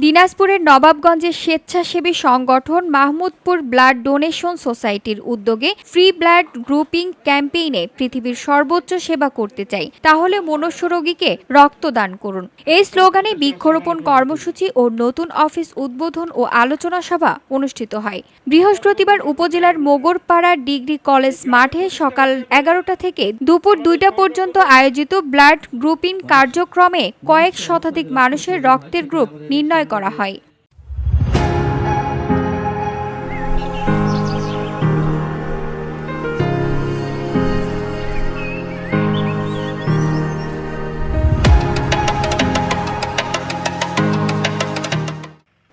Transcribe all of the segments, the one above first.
দিনাজপুরের নবাবগঞ্জের স্বেচ্ছাসেবী সংগঠন মাহমুদপুর ব্লাড ডোনেশন সোসাইটির উদ্যোগে ফ্রি ব্লাড গ্রুপিং ক্যাম্পেইনে পৃথিবীর সর্বোচ্চ সেবা করতে চাই, তাহলে মনুষ্য রোগীকে রক্তদান করুন। এই স্লোগানে বৃক্ষরোপণ কর্মসূচি ও নতুন অফিস উদ্বোধন ও আলোচনা সভা অনুষ্ঠিত হয়। বৃহস্পতিবার উপজেলার মোগরপাড়া ডিগ্রি কলেজ মাঠে সকাল 11টা থেকে দুপুর 2টা পর্যন্ত আয়োজিত ব্লাড গ্রুপিং কার্যক্রমে কয়েক শতাধিক মানুষের রক্তের গ্রুপ নির্ণয় করা হয়।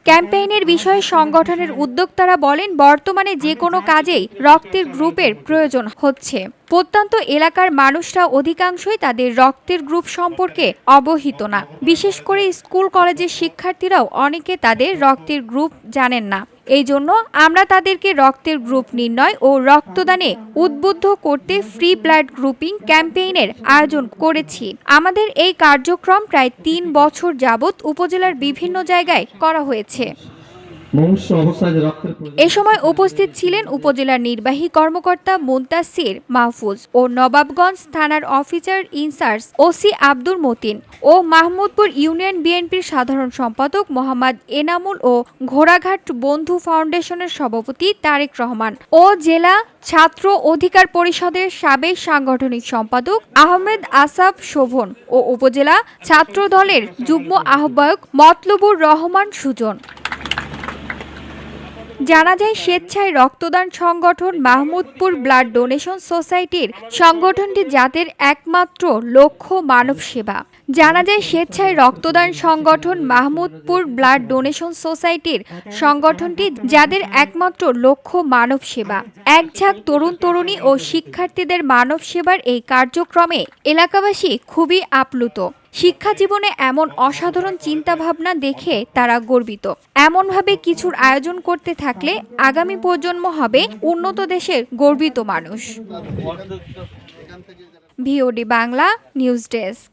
ক্যাম্পেইনের বিষয়ে সংগঠনের উদ্যোক্তারা বলেন, বর্তমানে যে কোনো কাজেই রক্তের গ্রুপের প্রয়োজন হচ্ছে। প্রত্যন্ত এলাকার মানুষরা অধিকাংশই তাদের রক্তের গ্রুপ সম্পর্কে অবহিত না। বিশেষ করে স্কুল কলেজের শিক্ষার্থীরাও অনেকে তাদের রক্তের গ্রুপ জানেন না। এই জন্য আমরা তাদেরকে রক্তের গ্রুপ নির্ণয় ও রক্তদানে উদ্বুদ্ধ করতে ফ্রি ব্লাড গ্রুপিং ক্যাম্পেইনের আয়োজন করেছি। আমাদের এই কার্যক্রম প্রায় 3 বছর যাবৎ উপজেলার বিভিন্ন জায়গায় করা হয়েছে। এ সময় উপস্থিত ছিলেন উপজেলার নির্বাহী কর্মকর্তা মুনতাসির মাহফুজ ও নবাবগঞ্জ থানার officer in charge OC Abdul Matin ও মাহমুদপুর ইউনিয়ন বিএনপির সাধারণ সম্পাদক মোহাম্মদ এনামুল ও ঘোড়াঘাট বন্ধু ফাউন্ডেশনের সভাপতি তারেক রহমান ও জেলা ছাত্র অধিকার পরিষদের সাবেক সাংগঠনিক সম্পাদক আহমেদ আসাফ শোভন ও উপজেলা ছাত্র দলের যুগ্ম আহ্বায়ক মতলুবুর রহমান সুজন। জানা যায়, স্বেচ্ছায় রক্তদান সংগঠন মাহমুদপুর ব্লাড ডোনেশন সোসাইটির সংগঠনটি যাদের একমাত্র লক্ষ্য মানব সেবা। জানা যায়, স্বেচ্ছায় রক্তদান সংগঠন মাহমুদপুর ব্লাড ডোনেশন সোসাইটির সংগঠনটি যাদের একমাত্র লক্ষ্য মানব সেবা। এক ঝাঁক তরুণ তরুণী ও শিক্ষার্থীদের মানব সেবার এই কার্যক্রমে এলাকাবাসী খুবই আপ্লুত। শিক্ষা জীবনে এমন অসাধারণ চিন্তাভাবনা দেখে তারা গর্বিত। এমনভাবে কিছুর আয়োজন করতে থাকলে আগামী প্রজন্ম হবে উন্নত দেশের গর্বিত মানুষ। VOD Bangla news desk.